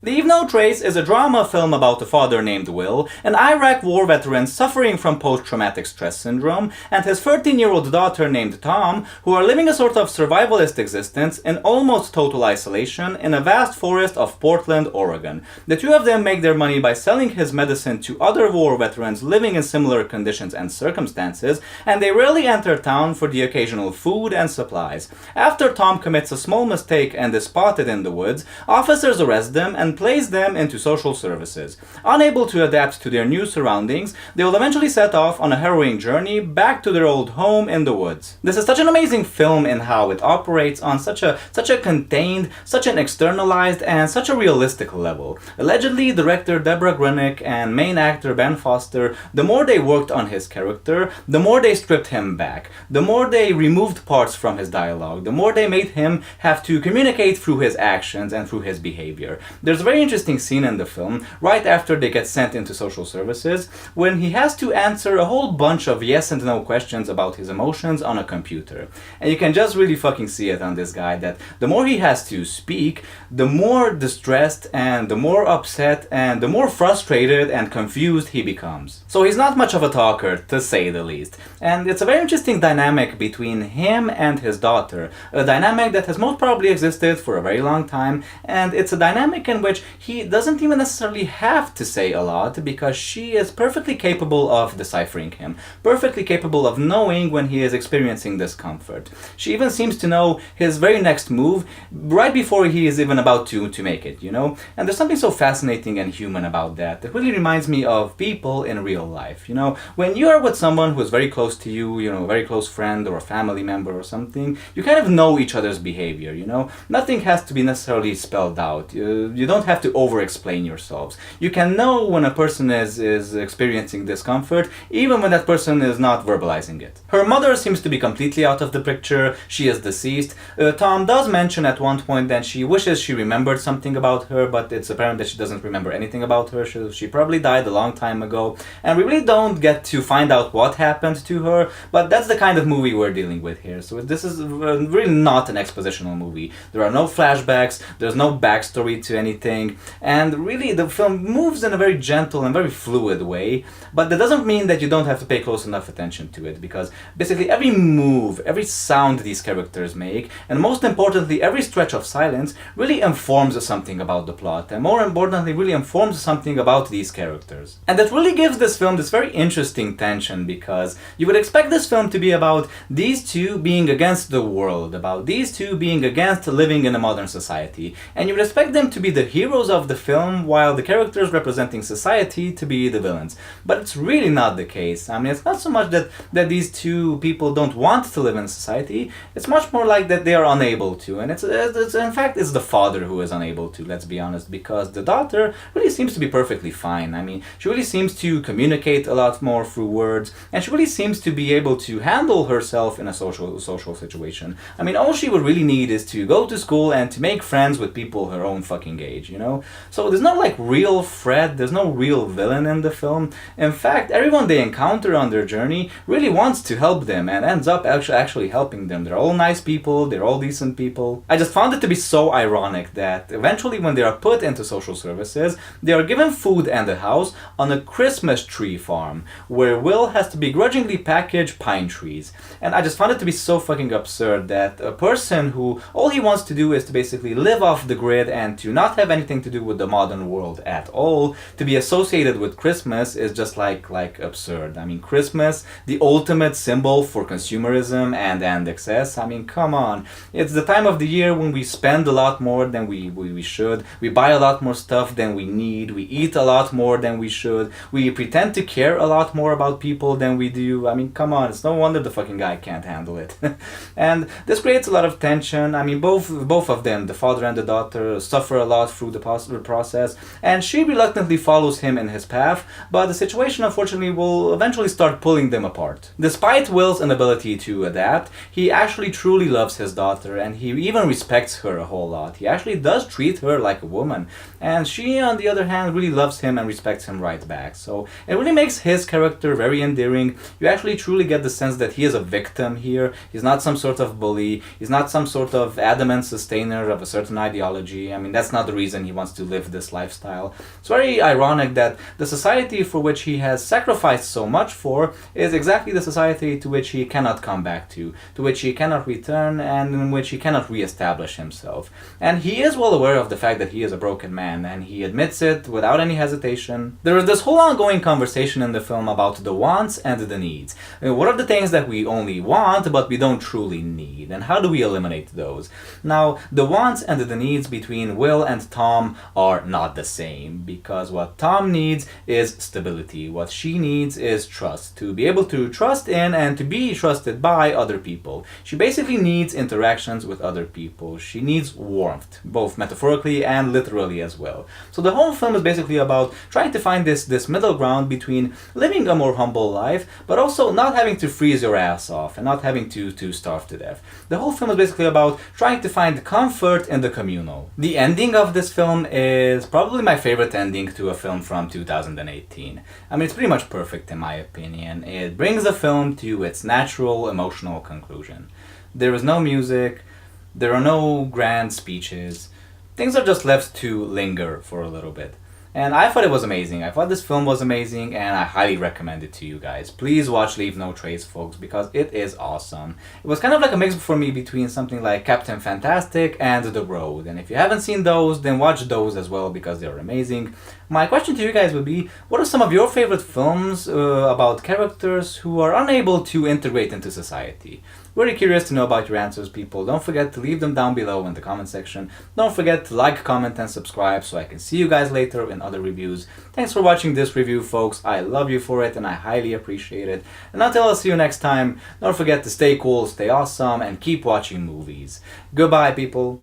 Leave No Trace is a drama film about a father named Will, an Iraq war veteran suffering from post-traumatic stress syndrome, and his 13-year-old daughter named Tom, who are living a sort of survivalist existence in almost total isolation in a vast forest of Portland, Oregon. The two of them make their money by selling his medicine to other war veterans living in similar conditions and circumstances, and they rarely enter town for the occasional food and supplies. After Tom commits a small mistake and is spotted in the woods, officers arrest them and place them into social services. Unable to adapt to their new surroundings, they will eventually set off on a harrowing journey back to their old home in the woods. This is such an amazing film in how it operates on such a contained, such an externalized, and such a realistic level. Allegedly, director Debra Granik and main actor Ben Foster, the more they worked on his character, the more they stripped him back. The more they removed parts from his dialogue, the more they made him have to communicate through his actions and through his behavior. There's a very interesting scene in the film, right after they get sent into social services, when he has to answer a whole bunch of yes and no questions about his emotions on a computer. And you can just really fucking see it on this guy, that the more he has to speak, the more distressed and the more upset and the more frustrated and confused he becomes. So he's not much of a talker, to say the least. And it's a very interesting dynamic between him and his daughter, a dynamic that has most probably existed for a very long time, and it's a dynamic in which he doesn't even necessarily have to say a lot, because she is perfectly capable of deciphering him, perfectly capable of knowing when he is experiencing discomfort. She even seems to know his very next move right before he is even about to make it, you know? And there's something so fascinating and human about that. It really reminds me of people in real life, you know? When you are with someone who is very close to you, you know, a very close friend or a family member or something, you kind of know each other's behavior, you know? Nothing has to be necessarily spelled out. You don't have to over-explain yourselves. You can know when a person is experiencing discomfort, even when that person is not verbalizing it. Her mother seems to be completely out of the picture. She is deceased. Tom does mention at one point that she wishes she remembered something about her, but it's apparent that she doesn't remember anything about her. She probably died a long time ago, and we really don't get to find out what happened to her, but that's the kind of movie we're dealing with here. So this is really not an expositional movie. There are no flashbacks, there's no backstory to anything, and really the film moves in a very gentle and very fluid way, but that doesn't mean that you don't have to pay close enough attention to it, because basically every move, every sound these characters make, and most importantly every stretch of silence, really informs something about the plot, and more importantly really informs something about these characters. And that really gives this film this very interesting tension, because you would expect this film to be about these two being against the world, about these two being against living in a modern society, and you would expect them to be the heroes of the film while the characters representing society to be the villains. But it's really not the case. I mean, it's not so much that these two people don't want to live in society, it's much more like that they are unable to, and it's in fact it's the father who is unable to, let's be honest, because the daughter really seems to be perfectly fine. I mean, she really seems to communicate a lot more through words, and she really seems to be able to handle herself in a social situation. I mean, all she would really need is to go to school and to make friends with people her own fucking age, you know? So there's no like real threat, there's no real villain in the film. In fact, everyone they encounter on their journey really wants to help them and ends up actually helping them. They're all nice people, they're all decent people. I just found it to be so ironic that eventually when they are put into social services, they are given food and a house on a Christmas tree farm, where Will has to begrudgingly package pine trees. And I just found it to be so fucking absurd that a person who all he wants to do is to basically live off the grid and to not have anything to do with the modern world at all, to be associated with Christmas is just like absurd. I mean, Christmas, the ultimate symbol for consumerism and excess. I mean, come on. It's the time of the year when we spend a lot more than we should. We buy a lot more stuff than we need. We eat a lot more than we should. We pretend to care a lot more about people than we do. I mean, come on. It's no wonder the fucking guy can't handle it. And this creates a lot of tension. I mean, both of them, the father and the daughter, suffer a lot through the process, and she reluctantly follows him in his path, but the situation unfortunately will eventually start pulling them apart. Despite Will's inability to adapt, he actually truly loves his daughter, and he even respects her a whole lot. He actually does treat her like a woman, and she on the other hand really loves him and respects him right back. So it really makes his character very endearing. You actually truly get the sense that he is a victim here. He's not some sort of bully, he's not some sort of adamant sustainer of a certain ideology. I mean, that's not the reason and he wants to live this lifestyle. It's very ironic that the society for which he has sacrificed so much for is exactly the society to which he cannot come back to which he cannot return, and in which he cannot re-establish himself. And he is well aware of the fact that he is a broken man, and he admits it without any hesitation. There is this whole ongoing conversation in the film about the wants and the needs. What are the things that we only want but we don't truly need, and how do we eliminate those? Now, the wants and the needs between Will and Tom are not the same, because what Tom needs is stability. What she needs is trust, to be able to trust in and to be trusted by other people. She basically needs interactions with other people. She needs warmth, both metaphorically and literally as well. So the whole film is basically about trying to find this middle ground between living a more humble life, but also not having to freeze your ass off and not having to starve to death. The whole film is basically about trying to find comfort in the communal. The ending of this film is probably my favorite ending to a film from 2018. I mean, it's pretty much perfect in my opinion. It brings the film to its natural emotional conclusion. There is no music, there are no grand speeches. Things are just left to linger for a little bit. And I thought it was amazing. I thought this film was amazing, and I highly recommend it to you guys. Please watch Leave No Trace, folks, because it is awesome. It was kind of like a mix for me between something like Captain Fantastic and The Road. And if you haven't seen those, then watch those as well, because they're amazing. My question to you guys would be, what are some of your favorite films about characters who are unable to integrate into society? Really curious to know about your answers, people. Don't forget to leave them down below in the comment section. Don't forget to like, comment, and subscribe so I can see you guys later in other reviews. Thanks for watching this review, folks. I love you for it, and I highly appreciate it. And until I'll see you next time, don't forget to stay cool, stay awesome, and keep watching movies. Goodbye, people.